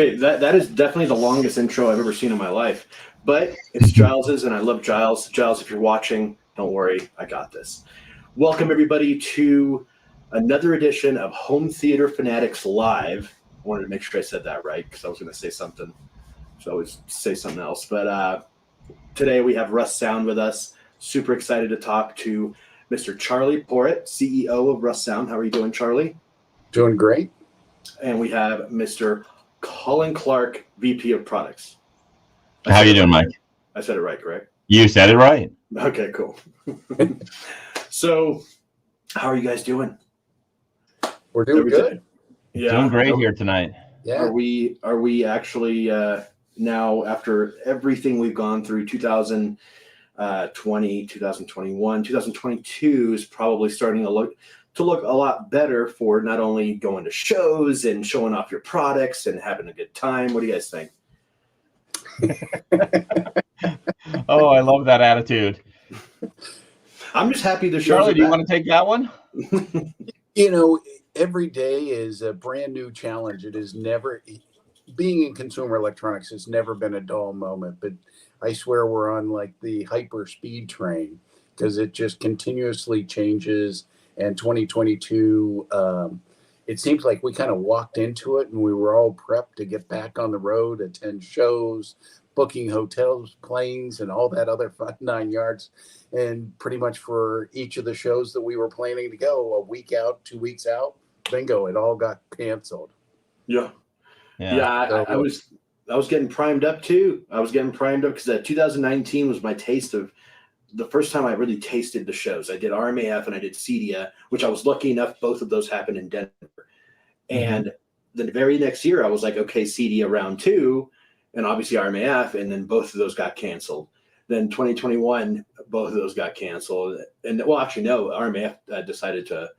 Okay, that is definitely the longest intro I've ever seen in my life. But it's Giles's, and I love Giles. Giles, if you're watching, don't worry, I got this. Welcome everybody to another edition of Home Theater Fanatics Live. I wanted to make sure I said that right because I was going to say something. So I always say something else. But today we have Russound with us. Super excited to talk to Mr. Charlie Porritt, CEO of Russound. How are you doing, Charlie? Doing great. And we have Mr. Colin Clark, VP of Products. How you doing, Mike? I said it right, correct? You said it right. Okay, cool. So, how are you guys doing? We're doing good. Yeah, doing great here tonight. Yeah. Are we actually now, after everything we've gone through, 2020, 2021, 2022 is probably starting to look a lot better for not only going to shows and showing off your products and having a good time. What do you guys think? Oh, I love that attitude. I'm just happy the shows Charlie, are do you back. want to take that one? You know, every day is a brand new challenge. It is never, being in consumer electronics has never been a dull moment, but I swear we're on like the hyper speed train because it just continuously changes. And 2022, it seems like we kind of walked into it and we were all prepped to get back on the road, attend shows, booking hotels, planes, and all that other fun 9 yards. And pretty much for each of the shows that we were planning to go a week out, 2 weeks out, bingo, it all got canceled. Yeah. I was getting primed up too. I was getting primed up because 2019 was my taste of the first time I really tasted the shows. I did RMAF and I did CEDIA, which I was lucky enough both of those happened in Denver. And the very next year I was like, okay, CEDIA round 2 and obviously RMAF, and then both of those got canceled. Then 2021, both of those got canceled. And well, actually no, RMAF decided to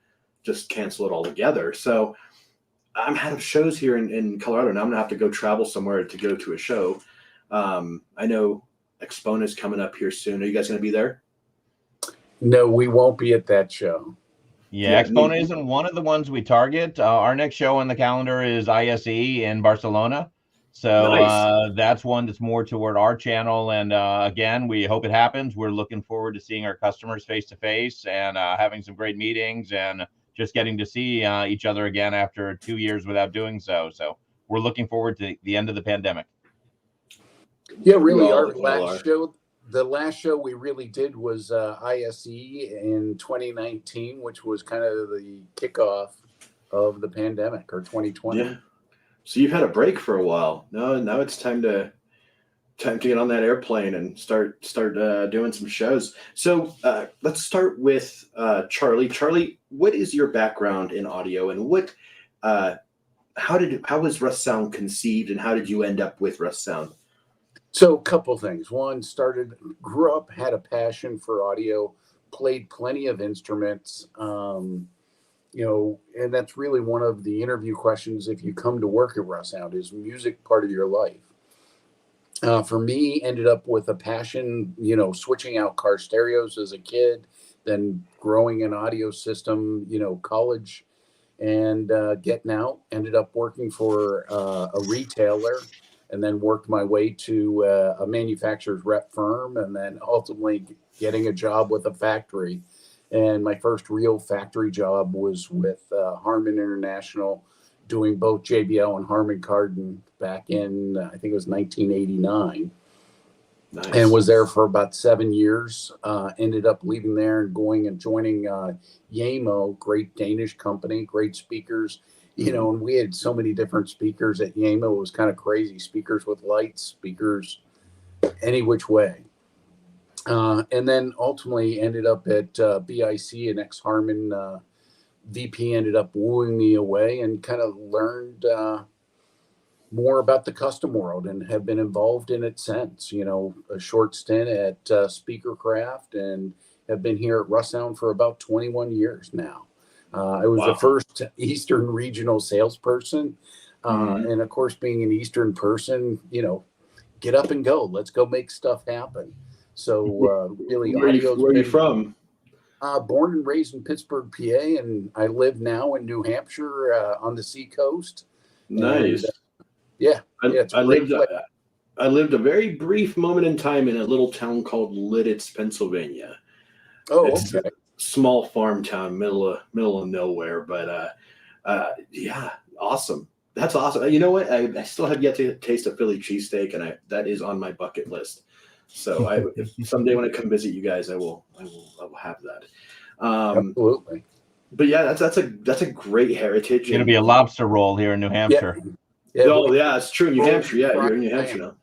just cancel it altogether. So I'm out of shows here in Colorado. Now I'm gonna have to go travel somewhere to go to a show. I know Expona's coming up here soon. Are you guys going to be there? No, we won't be at that show. Yeah, Expona isn't one of the ones we target. Our next show on the calendar is ISE in Barcelona. So nice. That's one that's more toward our channel. And again, we hope it happens. We're looking forward to seeing our customers face to face and having some great meetings and just getting to see each other again after 2 years without doing so. So we're looking forward to the end of the pandemic. Yeah, really, the last show we really did was ISE in 2019, which was kind of the kickoff of the pandemic, or 2020. Yeah. So you've had a break for a while. Now it's time to get on that airplane and start doing some shows. So let's start with Charlie. Charlie, what is your background in audio, and how was Russound conceived, and how did you end up with Russound? So a couple things. One, grew up, had a passion for audio, played plenty of instruments, and that's really one of the interview questions. If you come to work at Russound, is music part of your life? For me, ended up with a passion, switching out car stereos as a kid, then growing an audio system, college, and getting out, ended up working for a retailer, and then worked my way to a manufacturer's rep firm, and then ultimately getting a job with a factory. And my first real factory job was with Harman International, doing both JBL and Harman Kardon back in, I think it was 1989. Nice. And was there for about 7 years. Ended up leaving there and going and joining Yamo, great Danish company, great speakers. And we had so many different speakers at Yamo. It was kind of crazy. Speakers with lights, speakers any which way. And then ultimately ended up at BIC, and ex-Harman VP ended up wooing me away, and kind of learned more about the custom world and have been involved in it since. A short stint at Speakercraft, and have been here at Russound for about 21 years now. I was the first Eastern regional salesperson. And of course, being an Eastern person, get up and go. Let's go make stuff happen. So really, where are you from? Born and raised in Pittsburgh, PA, and I live now in New Hampshire on the seacoast. Nice. Yeah. I lived a very brief moment in time in a little town called Lidditz, Pennsylvania. It's okay. a small farm town, middle of nowhere. But yeah, awesome. That's awesome. You know what? I still have yet to taste a Philly cheesesteak, and that is on my bucket list. So if someday when I come visit you guys, I will have that. Absolutely. But yeah, that's a great heritage. It'll be a lobster roll here in New Hampshire. Yeah. Yeah, it's true. New Hampshire. Yeah, you're in New Hampshire now.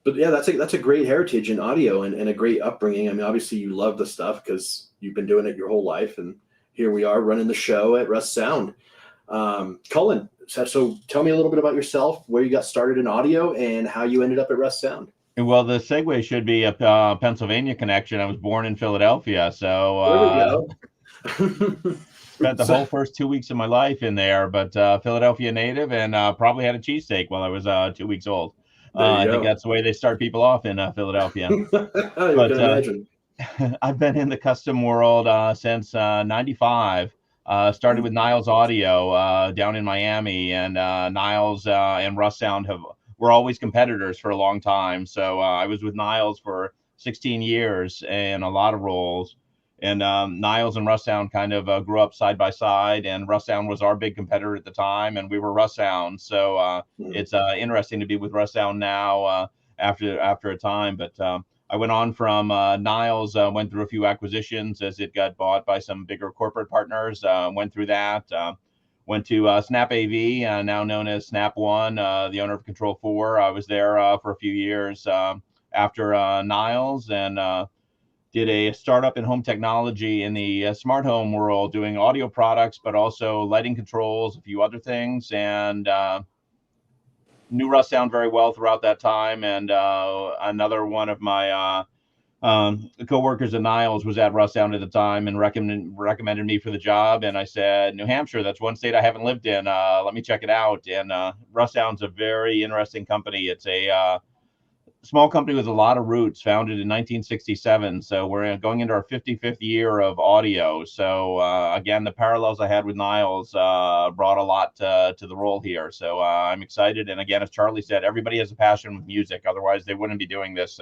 But yeah, that's a great heritage in audio and a great upbringing. I mean, obviously you love the stuff because you've been doing it your whole life, and here we are running the show at Russound. Cullen, so tell me a little bit about yourself, where you got started in audio, and how you ended up at Russound. Well, the segue should be a Pennsylvania connection. I was born in Philadelphia, so there we go. Spent the whole first 2 weeks of my life in there, but Philadelphia native, and probably had a cheesesteak while I was 2 weeks old. I think that's the way they start people off in Philadelphia. I can imagine. I've been in the custom world since '95. Started with Niles Audio down in Miami, and Niles and Russound were always competitors for a long time. So I was with Niles for 16 years and a lot of roles. And Niles and Russound kind of grew up side by side, and Russound was our big competitor at the time, and we were Russound. So it's interesting to be with Russound now after a time. But I went on from Niles, went through a few acquisitions as it got bought by some bigger corporate partners. Went through that. Went to Snap AV, now known as Snap One, the owner of Control 4. I was there for a few years after Niles, and did a startup in home technology in the smart home world, doing audio products, but also lighting controls, a few other things, and knew Russound very well throughout that time. And another one of my co-workers at Niles was at Russound at the time and recommended me for the job. And I said, New Hampshire, that's one state I haven't lived in. Let me check it out. And Russound's a very interesting company. It's a small company with a lot of roots, founded in 1967. So we're going into our 55th year of audio. So again, the parallels I had with Niles brought a lot to the role here. So I'm excited. And again, as Charlie said, everybody has a passion with music. Otherwise, they wouldn't be doing this.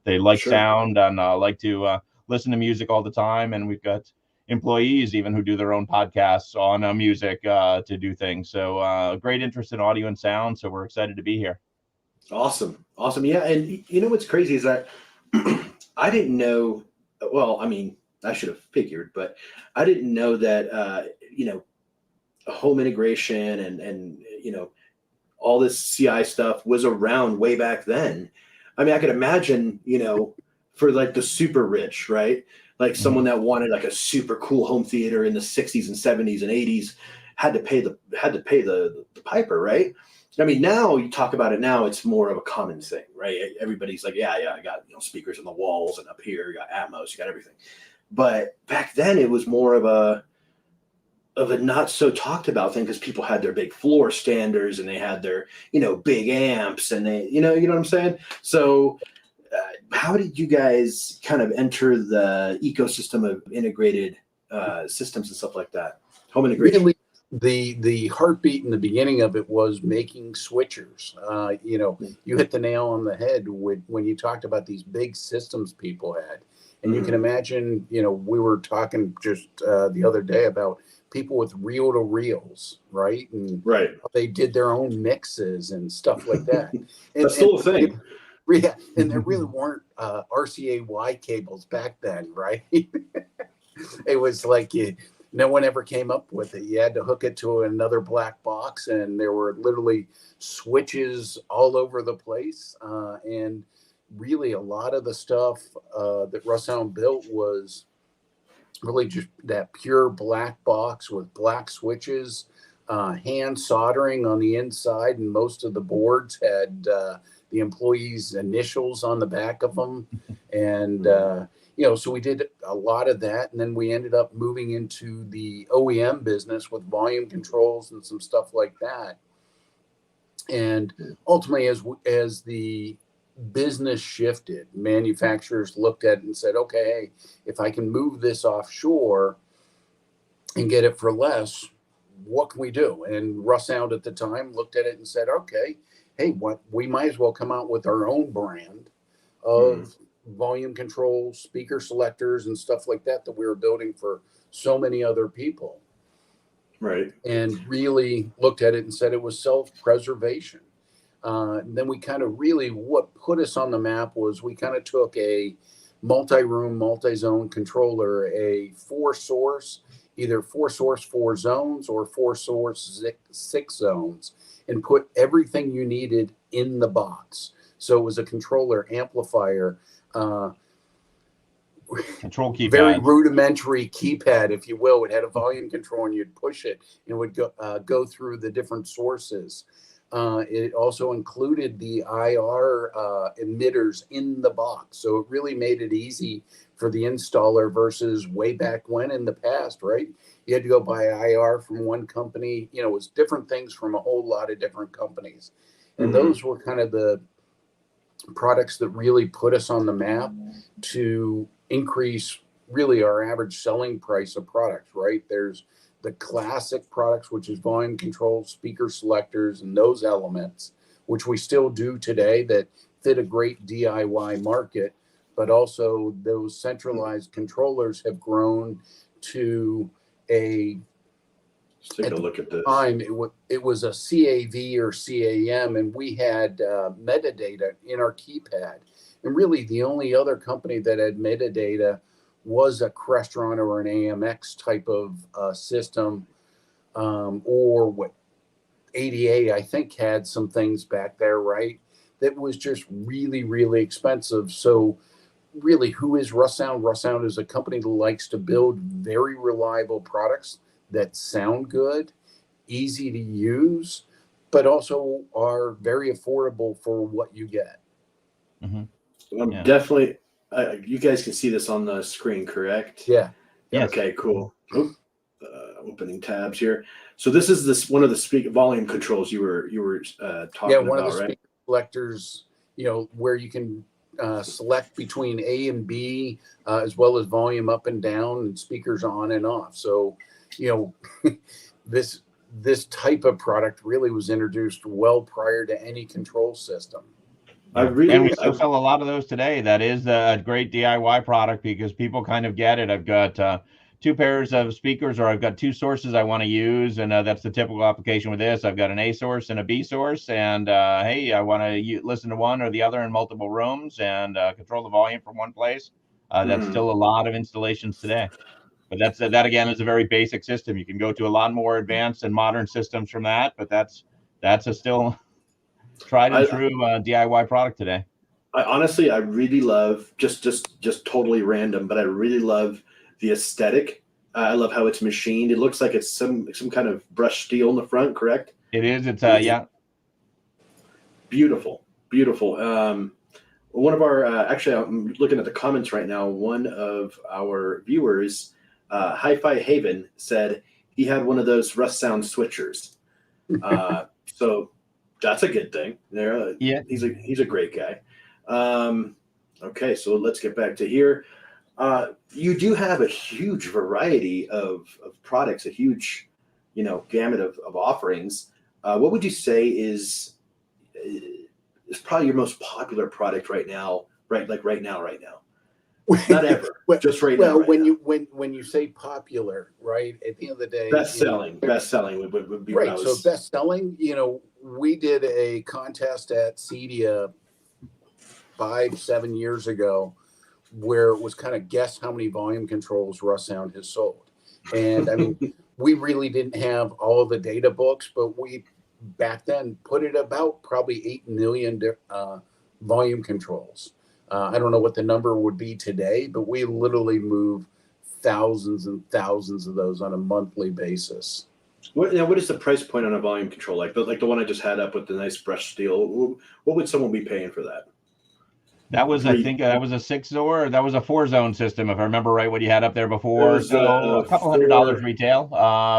They like sound and like to listen to music all the time. And we've got employees even who do their own podcasts on music to do things. So great interest in audio and sound. So we're excited to be here. Awesome. Yeah. And you know what's crazy is that I didn't know, well, I mean, I should have figured, but I didn't know that, home integration and all this CI stuff was around way back then. I mean, I could imagine, for like the super rich, right? Like someone that wanted like a super cool home theater in the 60s and 70s and 80s had to pay the piper, right? I mean, now you talk about it now, it's more of a common thing, right? Everybody's like, yeah, I got speakers on the walls, and up here you got Atmos, you got everything. But back then it was more of a not so talked about thing, because people had their big floor standers and they had their big amps, and they you know what I'm saying. So how did you guys kind of enter the ecosystem of integrated systems and stuff like that? Home integration. Really, the heartbeat in the beginning of it was making switchers. You hit the nail on the head when you talked about these big systems people had. And you can imagine, we were talking just the other day about people with reel-to-reels, right? And they did their own mixes and stuff like that. That's still a thing. And there really weren't RCA-Y cables back then, right? It was like no one ever came up with it. You had to hook it to another black box, and there were literally switches all over the place. And really, a lot of the stuff that Russound built was really just that pure black box with black switches, hand soldering on the inside, and most of the boards had the employees' initials on the back of them. And so we did a lot of that, and then we ended up moving into the OEM business with volume controls and some stuff like that. And ultimately, as the business shifted, manufacturers looked at it and said, okay, hey, if I can move this offshore and get it for less, what can we do? And Russound at the time looked at it and said, okay, hey, what we might as well come out with our own brand of volume controls, speaker selectors, and stuff like that we were building for so many other people. Right. And really looked at it and said it was self-preservation. Then we kind of really, what put us on the map was we kind of took a multi-room, multi-zone controller, a 4-source, either 4-source 4 zones or 4-source 6 zones, and put everything you needed in the box. So it was a controller, amplifier, control keypad, very rudimentary keypad, if you will. It had a volume control, and you'd push it, and it would go through the different sources. It also included the IR emitters in the box, so it really made it easy for the installer versus way back when in the past, right? You had to go buy IR from one company. You know, it was different things from a whole lot of different companies, and those were kind of the products that really put us on the map to increase really our average selling price of products, right? There's the classic products, which is volume control, speaker selectors, and those elements, which we still do today, that fit a great DIY market. But also those centralized controllers have grown to a, let's take a look at this. Time, it was a CAV or CAM, and we had metadata in our keypad. And really the only other company that had metadata was a Crestron or an AMX type of system, or what ADA, I think, had some things back there, right? That was just really, really expensive. So really, who is Russound? Russound is a company that likes to build very reliable products that sound good, easy to use, but also are very affordable for what you get. Definitely, you guys can see this on the screen, correct? Yeah. Yes. Okay, cool. Opening tabs here. So this is one of the volume controls you were talking about, one of the right? speaker selectors, you know, where you can select between A and B, as well as volume up and down and speakers on and off. So, you know, this type of product really was introduced well prior to any control system. And we still sell a lot of those today. That is a great DIY product because people kind of get it. I've got 2 pairs of speakers, or I've got 2 sources I want to use, and that's the typical application with this. I've got an A source and a B source, and hey, I want to listen to one or the other in multiple rooms and control the volume from one place. That's still a lot of installations today. But that again is a very basic system. You can go to a lot more advanced and modern systems from that, but that's a still tried and true DIY product today. I really love, just totally random, but I really love the aesthetic. I love how it's machined. It looks like it's some kind of brushed steel in the front, correct? It is. It's yeah. Beautiful. One of our actually, I'm looking at the comments right now. One of our viewers, Hi-Fi Haven, said he had one of those Russound switchers. So that's a good thing. There, yeah. He's a great guy. Okay, so let's get back to here. You do have a huge variety of products, a huge, gamut of offerings. What would you say is probably your most popular product right now? Right now. Not ever, just right now. Well, when you say popular, right? At the end of the day, best selling would be right. So best selling, we did a contest at CEDIA 5-7 years ago, where it was kind of guess how many volume controls Russound has sold. And I mean, we really didn't have all of the data books, but we back then put it about probably 8 million volume controls. I don't know what the number would be today, but we literally move thousands and thousands of those on a monthly basis. What is the price point on a volume control like the one I just had up with the nice brushed steel? What would someone be paying for that? That was, I think, that was a 6-zone. That was a 4-zone system, if I remember right. What you had up there before, so a couple $100 retail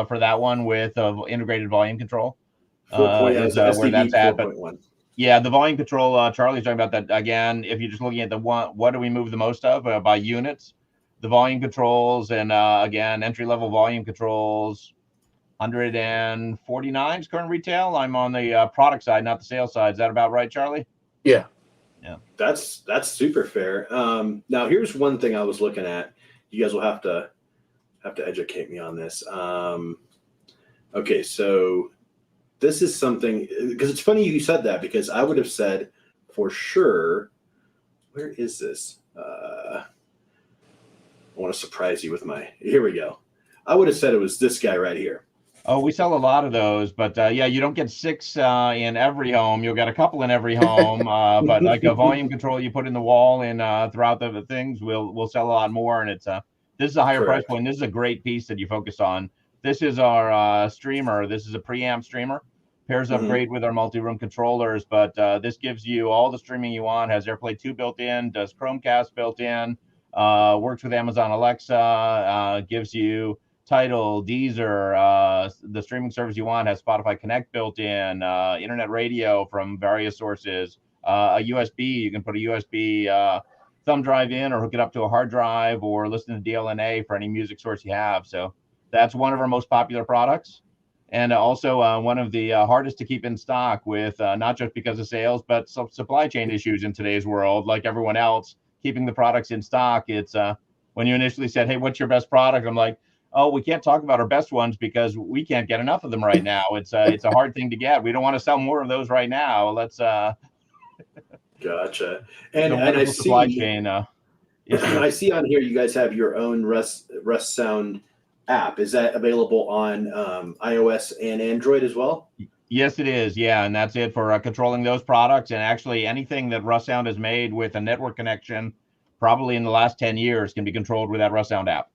for that one with integrated volume control. Is where that's at. But yeah, the volume control. Charlie's talking about that again. If you're just looking at the one, what do we move the most of by units? The volume controls, and again, entry level volume controls. 149 is current retail. I'm on the product side, not the sales side. Is that about right, Charlie? Yeah. Yeah. That's super fair. Now here's one thing I was looking at. You guys will have to educate me on this. Okay, so this is something, because it's funny you said that, because I would have said for sure, where is this? I want to surprise you with here we go. I would have said it was this guy right here. Oh, we sell a lot of those, but yeah, you don't get 6 in every home. You'll get a couple in every home, but like a volume control you put in the wall and throughout the things, we'll sell a lot more. And it's this is a higher price point. This is a great piece that you focus on. This is our streamer. This is a preamp streamer. Pairs up great with our multi-room controllers, but this gives you all the streaming you want. Has AirPlay 2 built in, does Chromecast built in, works with Amazon Alexa, gives you Tidal, Deezer, the streaming service you want, has Spotify Connect built in, internet radio from various sources, a USB. You can put a USB thumb drive in or hook it up to a hard drive or listen to DLNA for any music source you have. So that's one of our most popular products. And also one of the hardest to keep in stock with not just because of sales, but supply chain issues in today's world, like everyone else, keeping the products in stock. It's when you initially said, hey, what's your best product? I'm like, oh, we can't talk about our best ones because we can't get enough of them right now. It's a hard thing to get. We don't want to sell more of those right now. Let's Gotcha. And I see supply chain issue. I see on here you guys have your own Russound app. Is that available on iOS and Android as well? Yes, it is. Yeah, and that's it for controlling those products. And actually anything that Russound has made with a network connection, probably in the last 10 years, can be controlled with that Russound app.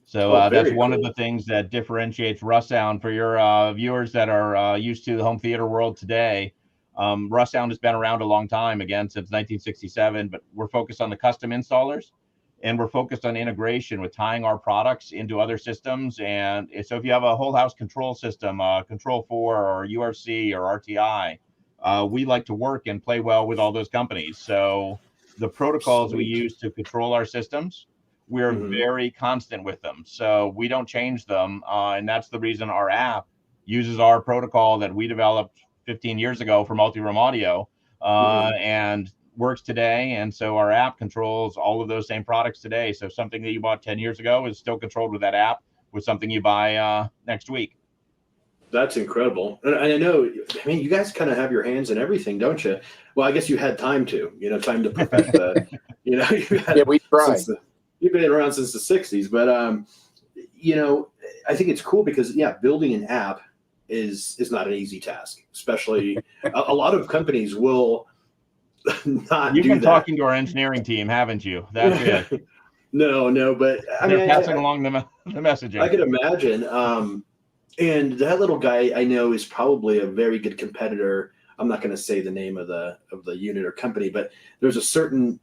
So that's one of the things that differentiates Russound for your viewers that are used to the home theater world today. Russound has been around a long time, again, since 1967, but we're focused on the custom installers and we're focused on integration with tying our products into other systems. And so if you have a whole house control system, Control 4 or URC or RTI, we like to work and play well with all those companies. So the protocols we use to control our systems, we're very constant with them. So we don't change them. And that's the reason our app uses our protocol that we developed 15 years ago for multi-room audio and works today. And so our app controls all of those same products today. So something that you bought 10 years ago is still controlled with that app with something you buy next week. That's incredible. And I know, I mean, you guys kind of have your hands in everything, don't you? Well, I guess you had time to perfect the, yeah, we tried. You've been around since the 60s, but, I think it's cool because, building an app is not an easy task, especially a lot of companies will not You've do been that. Talking to our engineering team, haven't you? That's it. No, but they're passing along the messaging. I could imagine. And that little guy I know is probably a very good competitor. I'm not going to say the name of the unit or company, but there's a certain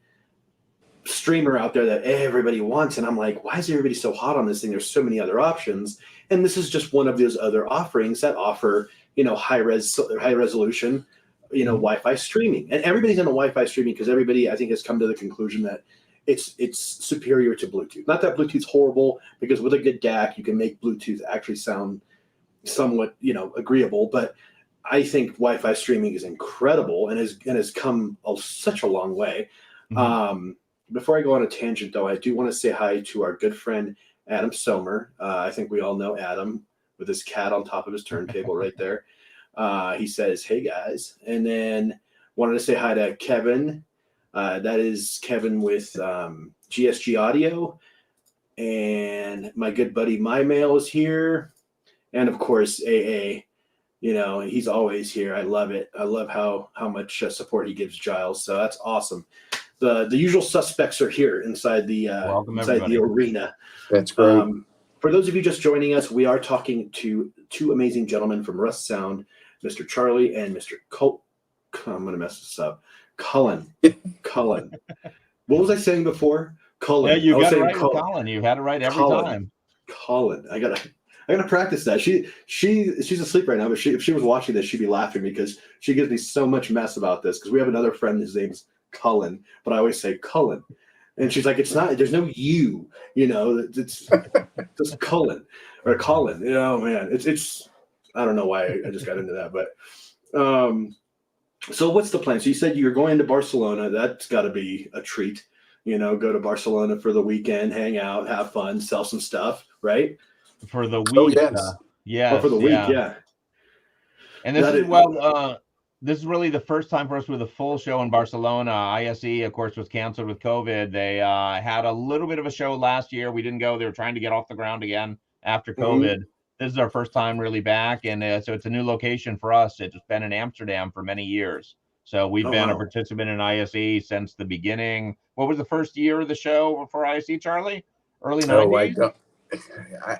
streamer out there that everybody wants, and I'm like, why is everybody so hot on this thing? There's so many other options, and this is just one of those other offerings that offer high resolution Wi-Fi streaming. And everybody's into Wi-Fi streaming because everybody, I think, has come to the conclusion that it's superior to Bluetooth. Not that Bluetooth's horrible, because with a good DAC you can make Bluetooth actually sound somewhat agreeable, but I think Wi-Fi streaming is incredible and has come such a long way. Before I go on a tangent, though, I do want to say hi to our good friend, Adam Somer. I think we all know Adam with his cat on top of his turntable right there. He says, hey, guys. And then wanted to say hi to Kevin. That is Kevin with GSG Audio. And my good buddy, My Mail, is here. And, of course, AA. He's always here. I love it. I love how much support he gives Jiles. So that's awesome. The usual suspects are here inside the arena. That's great. For those of you just joining us, we are talking to two amazing gentlemen from Russound, Mr. Charlie and Mr. I'm going to mess this up. Cullen. What was I saying before? Cullen. Yeah, you got it right with Cullen. You had it right every time. Cullen. I gotta practice that. She's asleep right now, but if she was watching this, she'd be laughing because she gives me so much mess about this. Because we have another friend, his name's Cullen, but I always say Cullen. And she's like, it's not, there's no you, it's just Cullen or Colin, man, it's, I don't know why I just got into that, but, so what's the plan? So you said you're going to Barcelona. That's got to be a treat, go to Barcelona for the weekend, hang out, have fun, sell some stuff, right? For the week. Oh, yes. Yes. Or for the week. Yeah. And this this is really the first time for us with a full show in Barcelona. ISE, of course, was canceled with COVID. They had a little bit of a show last year. We didn't go. They were trying to get off the ground again after COVID. This is our first time really back, and so it's a new location for us. It's been in Amsterdam for many years. So we've been a participant in ISE since the beginning. What was the first year of the show for ISE, Charlie? Early 90s?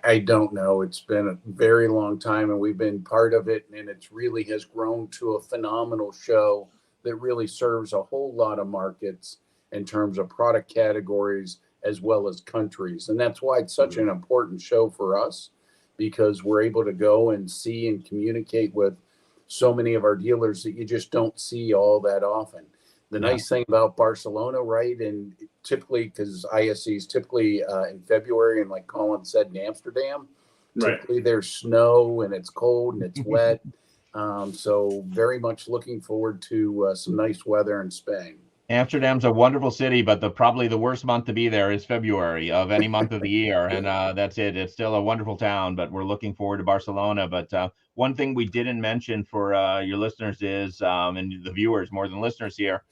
I don't know. It's been a very long time, and we've been part of it, and it really has grown to a phenomenal show that really serves a whole lot of markets in terms of product categories as well as countries. And that's why it's such an important show for us, because we're able to go and see and communicate with so many of our dealers that you just don't see all that often. The nice thing about Barcelona, right, and typically, because ISE is typically in February, and like Colin said, in Amsterdam, typically there's snow and it's cold and it's wet. So very much looking forward to some nice weather in Spain. Amsterdam's a wonderful city, but probably the worst month to be there is February of any month of the year. And that's it. It's still a wonderful town, but we're looking forward to Barcelona. But one thing we didn't mention for your listeners is, and the viewers more than listeners here,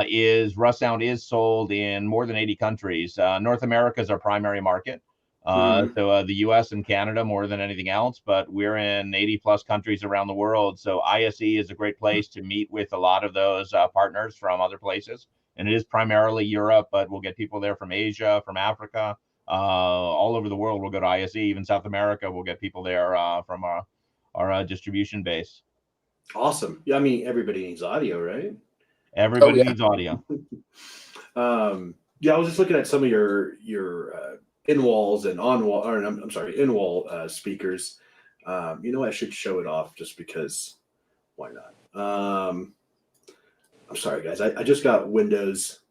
is Russound is sold in more than 80 countries. North America is our primary market. So the US and Canada more than anything else, but we're in 80 plus countries around the world. So ISE is a great place to meet with a lot of those partners from other places. And it is primarily Europe, but we'll get people there from Asia, from Africa, all over the world. We'll go to ISE, even South America. We'll get people there from our distribution base. Awesome. Yeah, I mean, everybody needs audio, right? Everybody needs audio. Yeah, I was just looking at some of your in-walls and on-wall, or I'm sorry, in-wall speakers. I should show it off just because why not? I'm sorry, guys. I just got Windows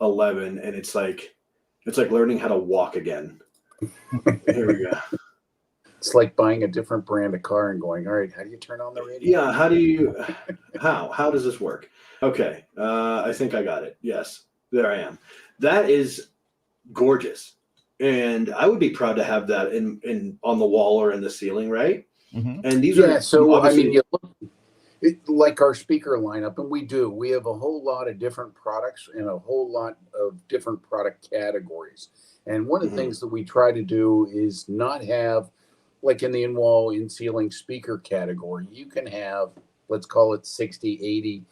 11, and it's like learning how to walk again. Here we go. It's like buying a different brand of car and going, all right, how do you turn on the radio? Yeah, how does this work? Okay, I think I got it. Yes, there I am. That is gorgeous. And I would be proud to have that in on the wall or in the ceiling, right? And these are so I mean, you look like our speaker lineup, and we have a whole lot of different products and a whole lot of different product categories. And one of the things that we try to do is not have, like in the in-wall, in-ceiling speaker category, you can have, let's call it 60, 80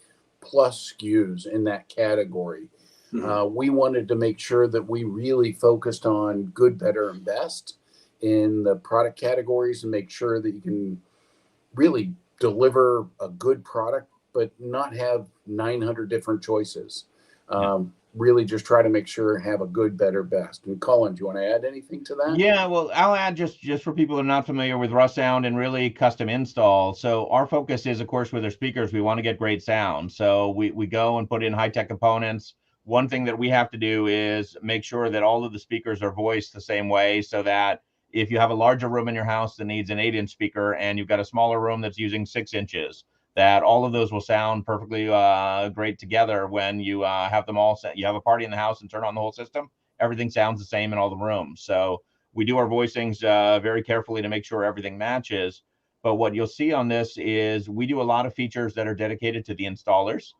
plus SKUs in that category. We wanted to make sure that we really focused on good, better, and best in the product categories, and make sure that you can really deliver a good product, but not have 900 different choices. Really just try to make sure and have a good, better, best. And Colin, do you want to add anything to that? Yeah, well, I'll add just for people who are not familiar with Russound and really custom install. So our focus is, of course, with our speakers, we want to get great sound. So we go and put in high-tech components. One thing that we have to do is make sure that all of the speakers are voiced the same way, so that if you have a larger room in your house that needs an 8-inch speaker and you've got a smaller room that's using 6 inches, that all of those will sound perfectly great together when you have them all set. You have a party in the house and turn on the whole system, everything sounds the same in all the rooms. So we do our voicings very carefully to make sure everything matches. But what you'll see on this is we do a lot of features that are dedicated to the installers.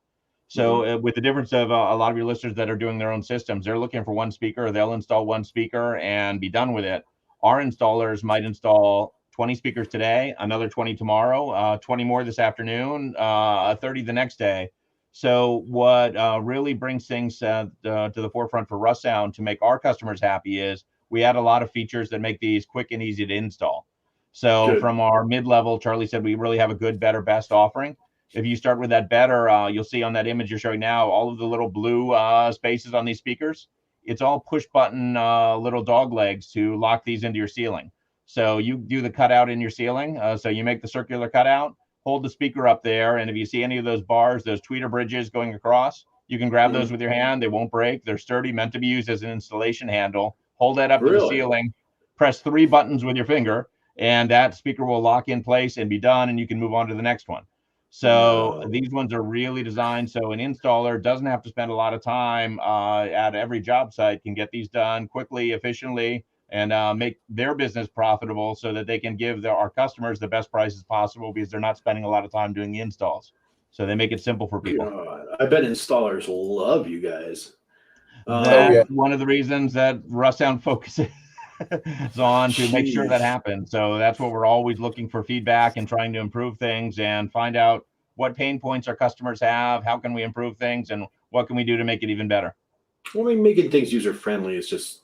So with the difference of a lot of your listeners that are doing their own systems, they're looking for one speaker, they'll install one speaker and be done with it. Our installers might install 20 speakers today, another 20 tomorrow, 20 more this afternoon, 30 the next day. So what really brings things to the forefront for Russound to make our customers happy is we add a lot of features that make these quick and easy to install. So from our mid-level, Charlie said we really have a good, better, best offering. If you start with that better, you'll see on that image you're showing now, all of the little blue spaces on these speakers, it's all push button little dog legs to lock these into your ceiling. So you do the cutout in your ceiling. So you make the circular cutout, hold the speaker up there. And if you see any of those bars, those tweeter bridges going across, You can grab those with your hand. They won't break. They're sturdy, meant to be used as an installation handle. Hold that up to the ceiling, press 3 buttons with your finger, and that speaker will lock in place and be done, and you can move on to the next one. So these ones are really designed so an installer doesn't have to spend a lot of time at every job site, can get these done quickly, efficiently, and make their business profitable so that they can give our customers the best prices possible because they're not spending a lot of time doing the installs. So they make it simple for people. God, I bet installers love you guys. That's one of the reasons that Russound focuses on to make sure that happens. So that's what we're always looking for feedback and trying to improve things and find out what pain points our customers have, how can we improve things, and what can we do to make it even better. Well, I mean, making things user friendly is just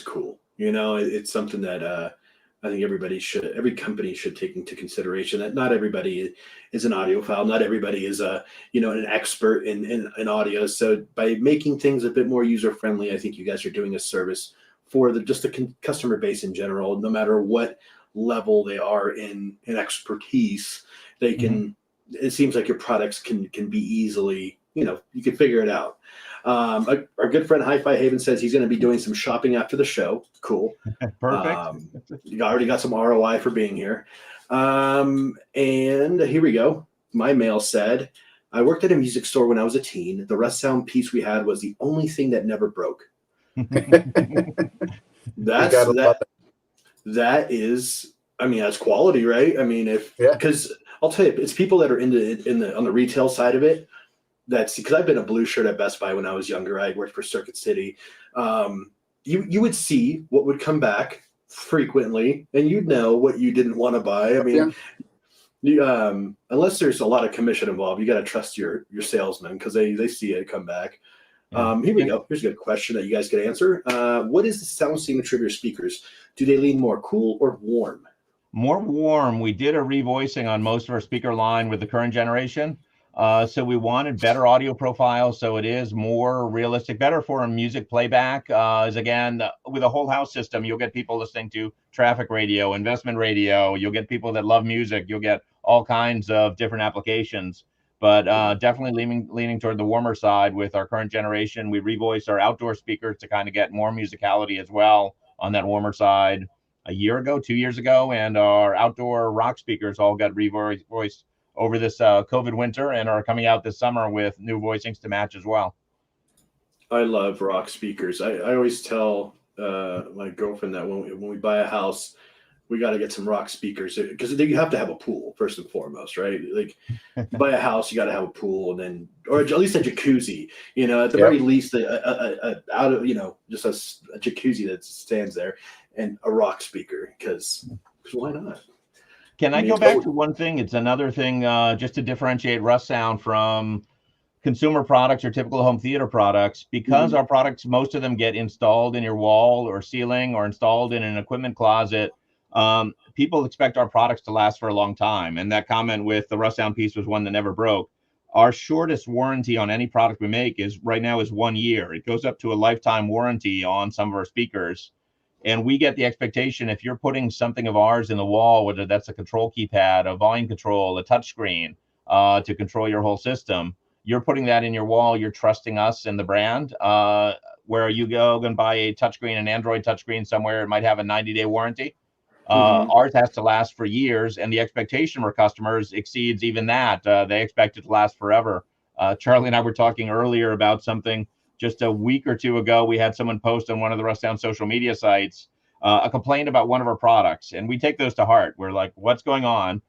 cool. You know, it's something that I think every company should take into consideration. That not everybody is an audiophile, not everybody is an expert in audio. So by making things a bit more user friendly, I think you guys are doing a service for the customer base in general. No matter what level they are in expertise, they can. It seems like your products can be easily, you can figure it out. Our good friend Hi-Fi Haven says he's going to be doing some shopping after the show. Cool. Perfect. You already got some ROI for being here. And here we go. My mail said, I worked at a music store when I was a teen. The Russound piece we had was the only thing that never broke. That is, I mean, that's quality, right? I mean, because I'll tell you, it's people that are on the retail side of it. That's because I've been a blue shirt at Best Buy when I was younger. I worked for Circuit City. You would see what would come back frequently, and you'd know what you didn't want to buy. I mean, unless there's a lot of commission involved, you got to trust your salesmen because they see it come back. Here we go. Here's a good question that you guys could answer. What is the sound signature of your speakers? Do they lean more cool or warm? More warm. We did a revoicing on most of our speaker line with the current generation. So we wanted better audio profiles. So it is more realistic, better for a music playback. Is again, with a whole house system, you'll get people listening to traffic radio, investment radio. You'll get people that love music. You'll get all kinds of different applications. But definitely leaning toward the warmer side with our current generation. We revoiced our outdoor speakers to kind of get more musicality as well on that warmer side a year ago, 2 years ago. And our outdoor rock speakers all got revoiced over this COVID winter and are coming out this summer with new voicings to match as well. I love rock speakers. I always tell my girlfriend that when we buy a house, we got to get some rock speakers because you have to have a pool first and foremost, right? Like you buy a house, you got to have a pool, and then, or at least a jacuzzi. At the very least, just a jacuzzi that stands there and a rock speaker because why not? Can I go back to one thing? It's another thing just to differentiate Russound from consumer products or typical home theater products. Because our products, most of them get installed in your wall or ceiling or installed in an equipment closet. People expect our products to last for a long time. And that comment with the Russound piece was one that never broke. Our shortest warranty on any product we make right now is 1 year. It goes up to a lifetime warranty on some of our speakers. And we get the expectation if you're putting something of ours in the wall, whether that's a control keypad, a volume control, a touch screen to control your whole system, you're putting that in your wall. You're trusting us and the brand. Where you go and buy a touchscreen, an Android touchscreen somewhere, it might have a 90-day warranty. Ours has to last for years, and the expectation for customers exceeds even that. They expect it to last forever. Charlie and I were talking earlier about something. Just a week or two ago, we had someone post on one of the Russound social media sites a complaint about one of our products, and we take those to heart. We're like, what's going on?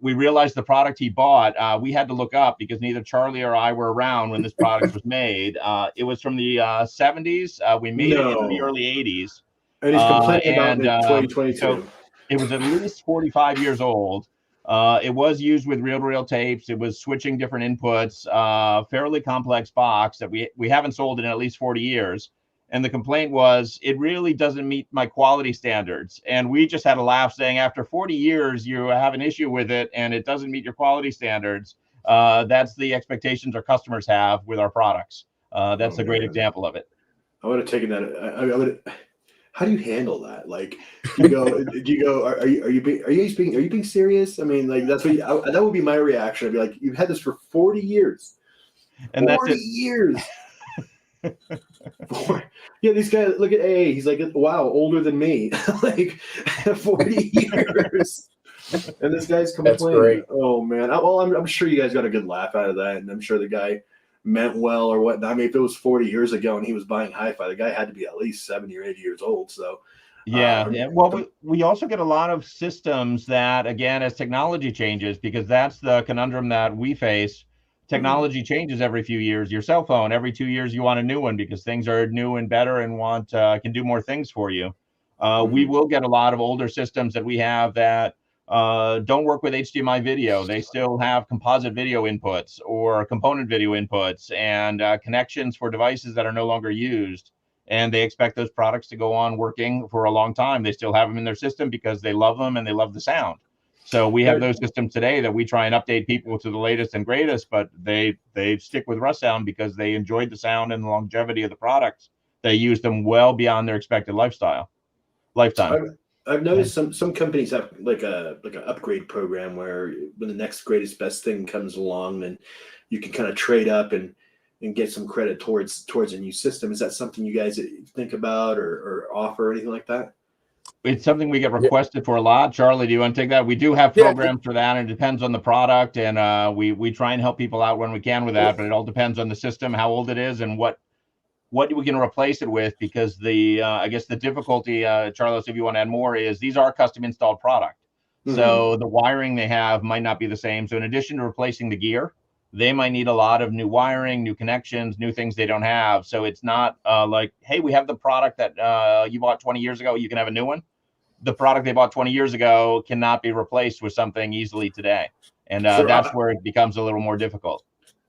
We realized the product he bought, we had to look up because neither Charlie or I were around when this product was made. It was from the 70s. We made it in the early 80s. And he's complaining about it in 2022. So it was at least 45 years old. It was used with reel-to-reel tapes. It was switching different inputs, fairly complex box that we haven't sold in at least 40 years. And the complaint was, it really doesn't meet my quality standards. And we just had a laugh saying, after 40 years, you have an issue with it and it doesn't meet your quality standards. That's the expectations our customers have with our products. That's a great example of it. I would have taken that. How do you handle that? Like, do you go? Are you being serious? I mean, like that would be my reaction. I'd be like, you've had this for 40 years. And 40 years. Yeah, these guys, look at AA. He's like, wow, older than me. Like 40 years. And this guy's complaining. Oh, man. Well, I'm sure you guys got a good laugh out of that. And I'm sure the guy meant well or whatnot. I mean, if it was 40 years ago and he was buying hi-fi, the guy had to be at least 70 or 80 years old. So, yeah. Well, we also get a lot of systems that, again, as technology changes, because that's the conundrum that we face. Technology changes every few years. Your cell phone, every 2 years, you want a new one because things are new and better and can do more things for you. We will get a lot of older systems that we have that don't work with HDMI video. They still have composite video inputs or component video inputs and connections for devices that are no longer used. And they expect those products to go on working for a long time. They still have them in their system because they love them and they love the sound. So we have those systems today that we try and update people to the latest and greatest, but they stick with Russound because they enjoyed the sound and the longevity of the products. They use them well beyond their expected lifetime. I've noticed some companies have like an upgrade program where when the next greatest best thing comes along, then you can kind of trade up and get some credit towards a new system. Is that something you guys think about or offer or anything like that? It's something we get requested for a lot. Charlie, do you want to take that? We do have programs for that, and it depends on the product, and we try and help people out when we can with that, but it all depends on the system, how old it is, and what we can replace it with, because I guess the difficulty, Charles, if you want to add more, is these are custom installed product. So the wiring they have might not be the same. So in addition to replacing the gear, they might need a lot of new wiring, new connections, new things they don't have. So it's not like, hey, we have the product that you bought 20 years ago, you can have a new one. The product they bought 20 years ago cannot be replaced with something easily today. And that's where it becomes a little more difficult.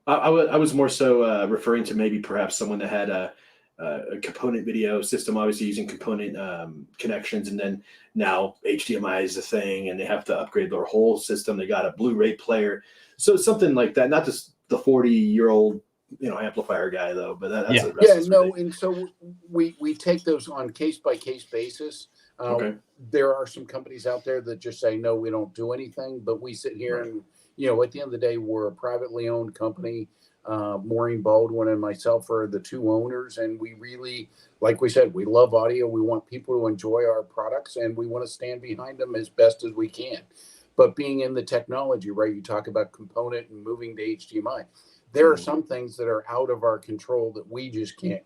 I was more so referring to maybe perhaps someone that had a component video system, obviously using component connections, and then now HDMI is the thing, and they have to upgrade their whole system. They got a Blu-ray player, so something like that. Not just the 40-year-old amplifier guy though, but and so we take those on case-by-case basis. There are some companies out there that just say no, we don't do anything, but we sit here and at the end of the day, we're a privately owned company. Maureen Baldwin and myself are the two owners, and we really, like we said, we love audio. We want people to enjoy our products, and we want to stand behind them as best as we can. But being in the technology, right, you talk about component and moving to HDMI. There are some things that are out of our control that we just can't,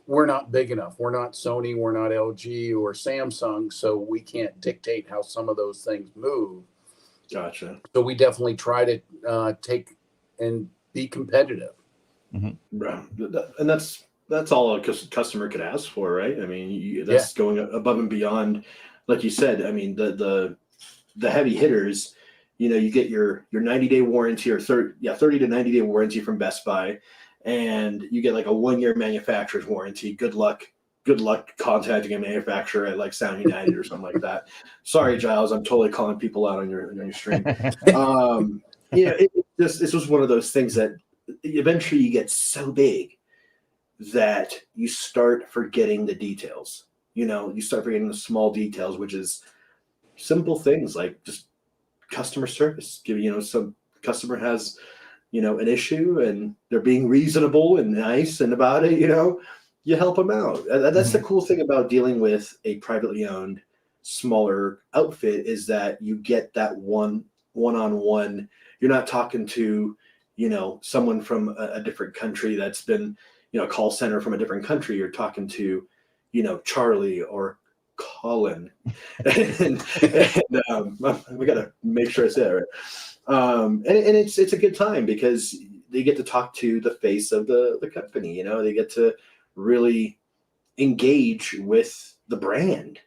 we're not big enough. We're not Sony, we're not LG or Samsung, so we can't dictate how some of those things move. Gotcha. So we definitely try to take and be competitive. Right. And that's all a customer could ask for, right? I mean, that's going above and beyond, like you said. I mean, the heavy hitters, you get your 90-day warranty or 30 to 90-day warranty from Best Buy, and you get like a 1-year manufacturer's warranty. Good luck contacting a manufacturer at like Sound United or something like that. Sorry, Jiles, I'm totally calling people out on your stream. This was one of those things that eventually you get so big that you start forgetting the details. You start forgetting the small details, which is simple things like just customer service. Some customer has an issue and they're being reasonable and nice and about it, you help them out. That's the cool thing about dealing with a privately owned, smaller outfit, is that you get that one-on-one. You're not talking to, someone from a different country that's been, a call center from a different country. You're talking to, Charlie or Colin. and we got to make sure I say that right. And it's a good time because they get to talk to the face of the company. They get to really engage with the brand.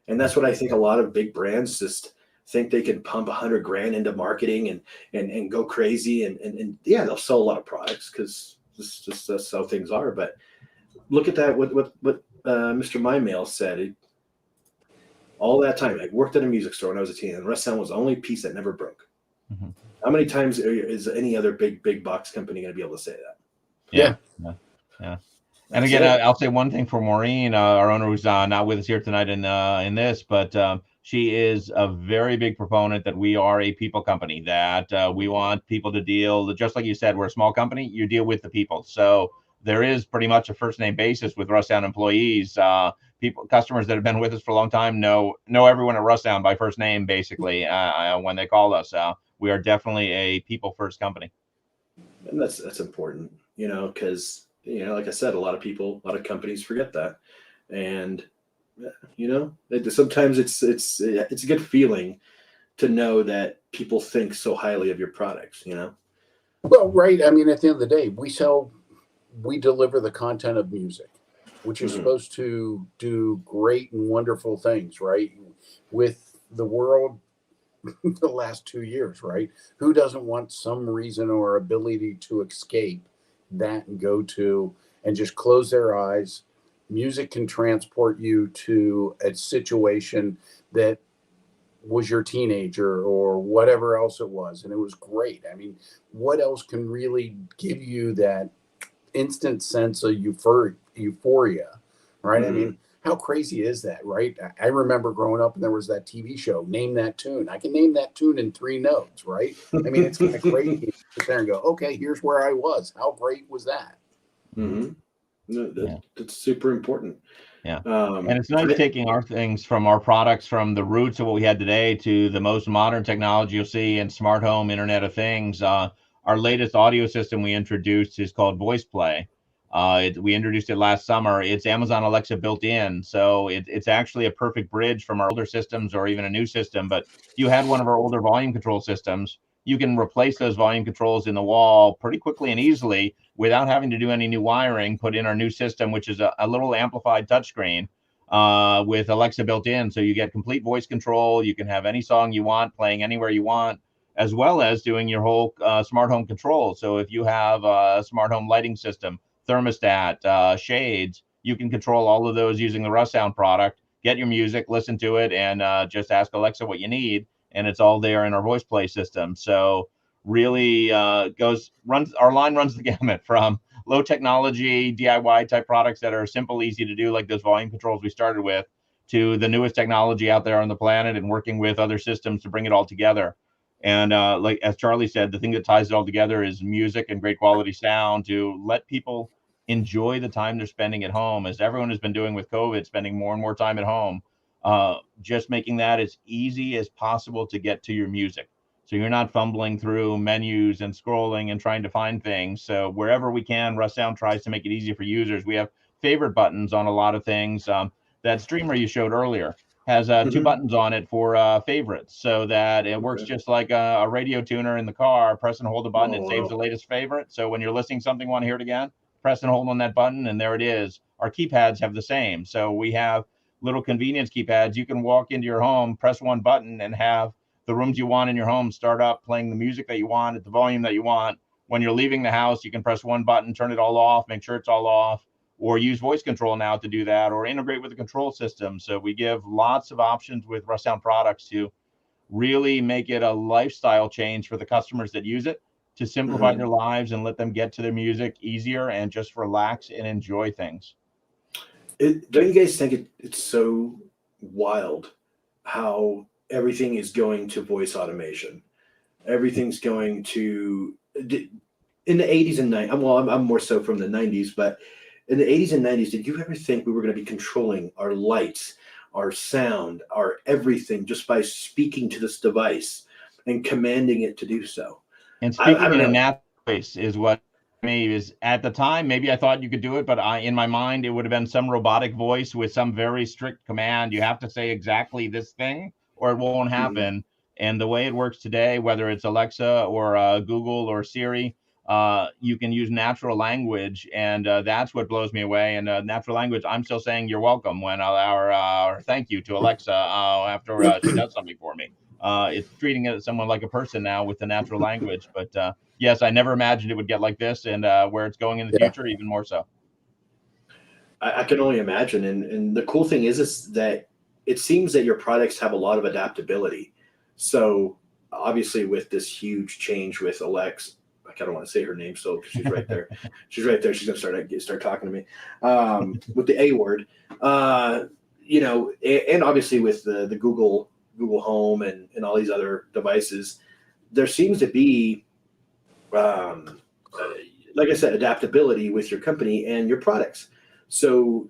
And that's what I think a lot of big brands just think they can pump $100,000 into marketing and go crazy. And they'll sell a lot of products because that's how things are. But look at that, what Mr. MyMail said. All that time, I worked at a music store when I was a teen, and Russound was the only piece that never broke. How many times is any other big box company going to be able to say that? Yeah. And again, I'll say one thing for Maureen, our owner, who's not with us here tonight in this, but she is a very big proponent that we are a people company, that we want people to deal, just like you said, we're a small company, you deal with the people. So there is pretty much a first name basis with Russound employees. Customers that have been with us for a long time know everyone at Russound by first name, basically, when they call us. We are definitely a people first company. And that's important, because, like I said, a lot of companies forget that. And, sometimes it's a good feeling to know that people think so highly of your products, Well, right. I mean, at the end of the day, we deliver the content of music, which is supposed to do great and wonderful things, right? With the world the last 2 years, right? Who doesn't want some reason or ability to escape that and go to and just close their eyes? Music can transport you to a situation that was your teenager or whatever else it was. And it was great. I mean, what else can really give you that instant sense of euphoria, right? I mean, how crazy is that, right? I remember growing up and there was that TV show, Name That Tune. I can name that tune in 3 notes, right? I mean, it's kind of crazy to sit there and go, okay, here's where I was. How great was that? That's super important. Yeah. And it's nice taking our things from our products, from the roots of what we had today to the most modern technology you'll see in smart home, Internet of Things. Our latest audio system we introduced is called Voice Play. We introduced it last summer. It's Amazon Alexa built in. So it's actually a perfect bridge from our older systems or even a new system. But if you had one of our older volume control systems, you can replace those volume controls in the wall pretty quickly and easily without having to do any new wiring, put in our new system, which is a little amplified touchscreen with Alexa built in. So you get complete voice control. You can have any song you want playing anywhere you want, as well as doing your whole smart home control. So if you have a smart home lighting system, thermostat, shades, you can control all of those using the Russound product, get your music, listen to it, and just ask Alexa what you need. And it's all there in our voice play system. So really our line runs the gamut from low technology DIY type products that are simple, easy to do, like those volume controls we started with, to the newest technology out there on the planet and working with other systems to bring it all together. And like as Charlie said, the thing that ties it all together is music and great quality sound to let people enjoy the time they're spending at home, as everyone has been doing with COVID, spending more and more time at home. Just making that as easy as possible to get to your music. So you're not fumbling through menus and scrolling and trying to find things. So wherever we can, Russound tries to make it easy for users. We have favorite buttons on a lot of things. That streamer you showed earlier has 2 buttons on it for favorites, so that it works just like a radio tuner in the car. Press and hold the button, it saves the latest favorite. So when you're listening to something, want to hear it again, press and hold on that button, and there it is. Our keypads have the same. So we have little convenience keypads. You can walk into your home, press one button, and have the rooms you want in your home start up playing the music that you want at the volume that you want. When you're leaving the house, you can press one button, turn it all off, make sure it's all off, or use voice control now to do that, or integrate with the control system. So we give lots of options with Russound products to really make it a lifestyle change for the customers that use it, to simplify their lives and let them get to their music easier and just relax and enjoy things. Don't you guys think it's so wild how everything is going to voice automation? Everything's going to, in the 80s and 90s, well, I'm more so from the 90s, but in the 80s and 90s, did you ever think we were going to be controlling our lights, our sound, our everything just by speaking to this device and commanding it to do so? And speaking in a natural voice is what me is at the time. Maybe I thought you could do it, but in my mind, it would have been some robotic voice with some very strict command. You have to say exactly this thing or it won't happen. And the way it works today, whether it's Alexa or Google or Siri, you can use natural language, and that's what blows me away. And natural language, I'm still saying you're welcome when our thank you to Alexa after she does something for me. It's treating it as someone like a person now with the natural language. But yes, I never imagined it would get like this, and where it's going in the future, even more so. I can only imagine. And the cool thing is that it seems that your products have a lot of adaptability. So obviously with this huge change with Alexa, I kind of want to say her name, so she's right there. She's right there. She's going to start talking to me with the A word. and obviously with the Google Home and all these other devices, there seems to be, like I said, adaptability with your company and your products. So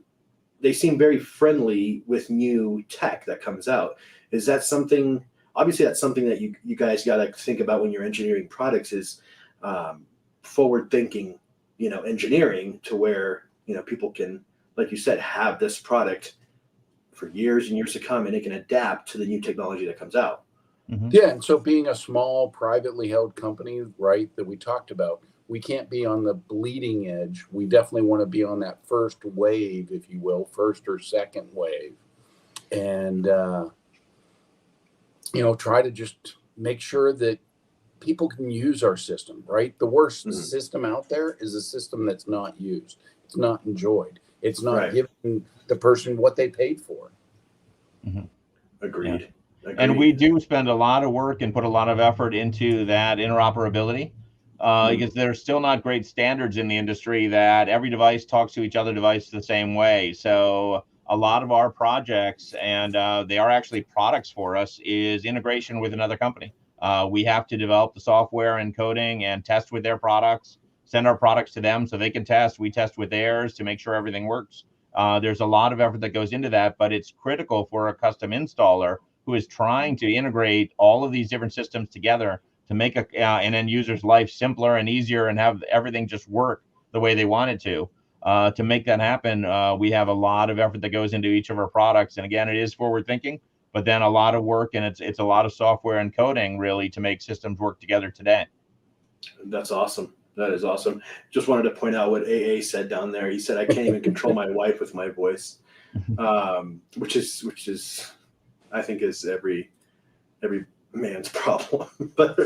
they seem very friendly with new tech that comes out. Is that something? Obviously, that's something that you guys got to think about when you're engineering products. Is forward thinking, engineering to where people can, like you said, have this product for years and years to come, and it can adapt to the new technology that comes out. Mm-hmm. Yeah, and so being a small privately held company, right, that we talked about, we can't be on the bleeding edge. We definitely want to be on that first wave, if you will, first or second wave. And, try to just make sure that people can use our system, right? The worst system out there is a system that's not used. It's not enjoyed. It's not giving the person what they paid for. Mm-hmm. Agreed. Yeah. And we do spend a lot of work and put a lot of effort into that interoperability. Because there's still not great standards in the industry that every device talks to each other device the same way. So a lot of our projects, and they are actually products for us, is integration with another company. We have to develop the software and coding and test with their products, send our products to them so they can test. We test with theirs to make sure everything works. There's a lot of effort that goes into that, but it's critical for a custom installer who is trying to integrate all of these different systems together to make an end user's life simpler and easier and have everything just work the way they want it to. To make that happen, we have a lot of effort that goes into each of our products. And again, it is forward thinking, but then a lot of work, and it's a lot of software and coding really to make systems work together today. That's awesome. That is awesome. Just wanted to point out what AA said down there. He said, I can't even control my wife with my voice, which is, I think, is every man's problem. But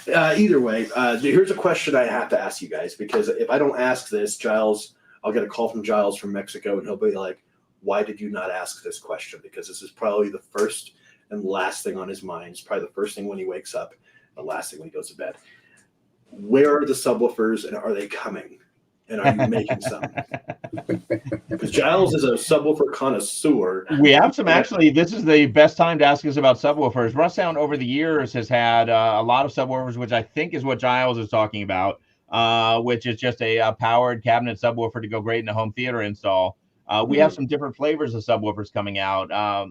either way, here's a question I have to ask you guys, because if I don't ask this, Jiles, I'll get a call from Jiles from Mexico, and he'll be like, why did you not ask this question? Because this is probably the first and last thing on his mind. It's probably the first thing when he wakes up, the last thing when he goes to bed. Where are the subwoofers, and are they coming? And are you making some? Because Jiles is a subwoofer connoisseur. We have some, actually. This is the best time to ask us about subwoofers. Russound over the years has had a lot of subwoofers, which I think is what Jiles is talking about, which is just a powered cabinet subwoofer to go great in a home theater install. We have some different flavors of subwoofers coming out.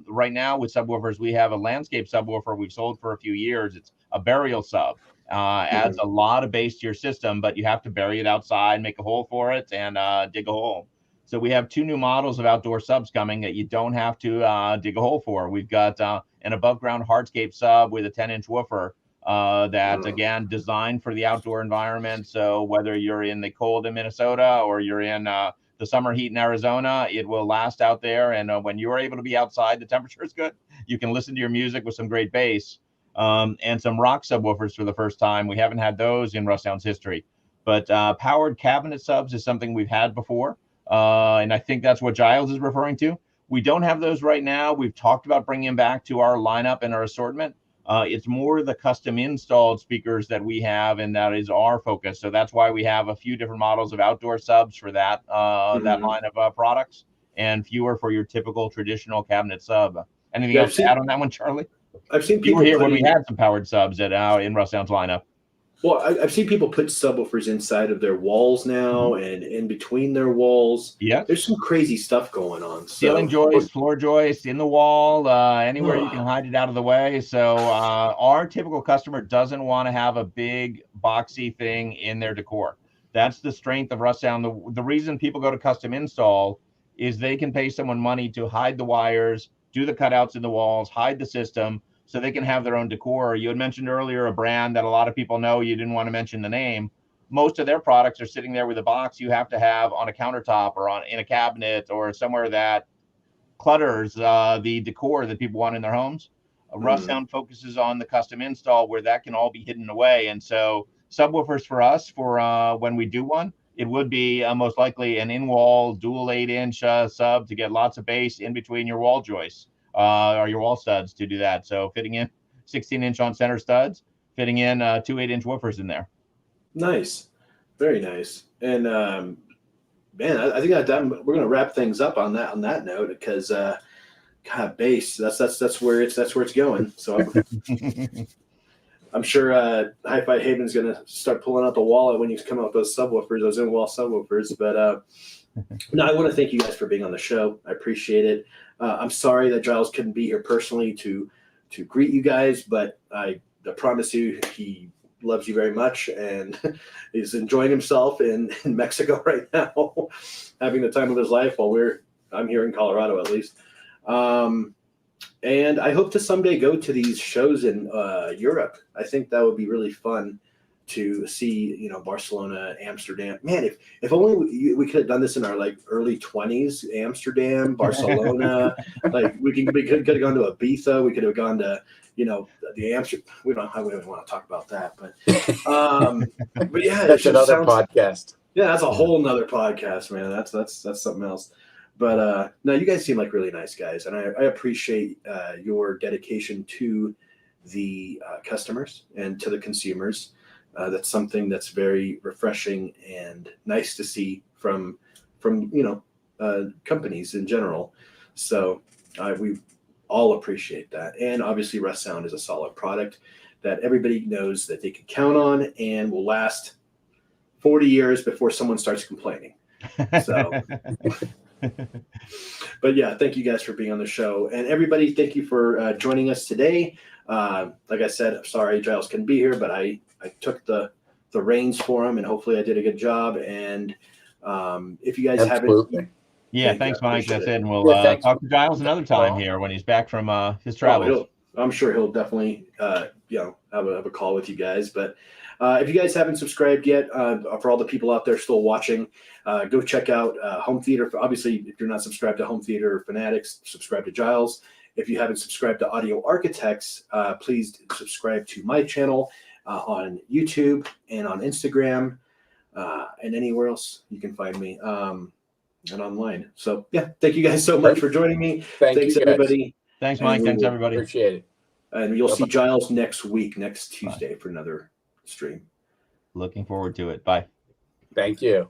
Right now with subwoofers, we have a landscape subwoofer we've sold for a few years. It's a burial sub. Adds a lot of bass to your system, but you have to bury it outside, make a hole for it, and dig a hole. So we have two new models of outdoor subs coming that you don't have to dig a hole for. We've got an above ground hardscape sub with a 10-inch woofer that's, again, designed for the outdoor environment. So whether you're in the cold in Minnesota or you're in the summer heat in Arizona, it will last out there. And when you're able to be outside, the temperature is good. You can listen to your music with some great bass. And some rock subwoofers for the first time. We haven't had those in Russound's history, but powered cabinet subs is something we've had before. And I think that's what Jiles is referring to. We don't have those right now. We've talked about bringing them back to our lineup and our assortment. It's more the custom installed speakers that we have, and that is our focus. So that's why we have a few different models of outdoor subs for that, that line of products, and fewer for your typical traditional cabinet sub. Anything else to add on that one, Charlie? I've seen people were here when we had some powered subs in Russound's lineup. Well, I've seen people put subwoofers inside of their walls now and in between their walls. Yeah, there's some crazy stuff going on. Ceiling joists, floor joists, in the wall, anywhere you can hide it out of the way. So our typical customer doesn't want to have a big boxy thing in their decor. That's the strength of Russound. The reason people go to custom install is they can pay someone money to hide the wires, do the cutouts in the walls, hide the system, so they can have their own decor. You had mentioned earlier a brand that a lot of people know. You didn't want to mention the name. Most of their products are sitting there with a box you have to have on a countertop or in a cabinet or somewhere that clutters the decor that people want in their homes. Russound focuses on the custom install where that can all be hidden away. And so subwoofers for us, for when we do one, it would be most likely an in-wall dual 8-inch sub to get lots of bass in between your wall joists or your wall studs to do that. So fitting in 16-inch on center studs, fitting in 2 8-inch woofers in there. Nice. Very nice. And man, I think we're going to wrap things up on that note, because God, bass. That's where it's going. So I'm sure Hi-Fi Haven's going to start pulling out the wallet when you come out with those subwoofers, those in-wall subwoofers. But no, I want to thank you guys for being on the show. I appreciate it. I'm sorry that Jiles couldn't be here personally to greet you guys, but I promise you he loves you very much and he's enjoying himself in Mexico right now, having the time of his life while I'm here in Colorado at least. And I hope to someday go to these shows in Europe. I think that would be really fun to see, Barcelona, Amsterdam. Man, if only we could have done this in our early 20s, Amsterdam, Barcelona. we could have gone to Ibiza. We could have gone to, the Amsterdam. We don't want to talk about that, but yeah, that's another podcast. Yeah, that's a whole nother podcast, man. That's something else. But no, you guys seem like really nice guys, and I appreciate your dedication to the customers and to the consumers. That's something that's very refreshing and nice to see from companies in general. So we all appreciate that, and obviously Russound is a solid product that everybody knows that they can count on and will last 40 years before someone starts complaining. So. But yeah, thank you guys for being on the show, and everybody, thank you for joining us today. Like I said, I'm sorry Jiles couldn't be here, but I took the reins for him, and hopefully I did a good job. And if you guys haven't, thanks, Mike. That's it, and we'll talk to Jiles another time here when he's back from his travels. I'm sure he'll definitely have a call with you guys. But if you guys haven't subscribed yet, for all the people out there still watching, go check out Home Theater. Obviously, if you're not subscribed to Home Theater or Fanatics, subscribe to Jiles. If you haven't subscribed to Audio Architects, please subscribe to my channel on YouTube and on Instagram and anywhere else you can find me and online. So, yeah, thank you guys so much for joining me. Thanks, everybody. Thanks, Mike. Thanks, everybody. Appreciate it. And you'll see Jiles next Tuesday for another stream. Looking forward to it. Bye. Thank you.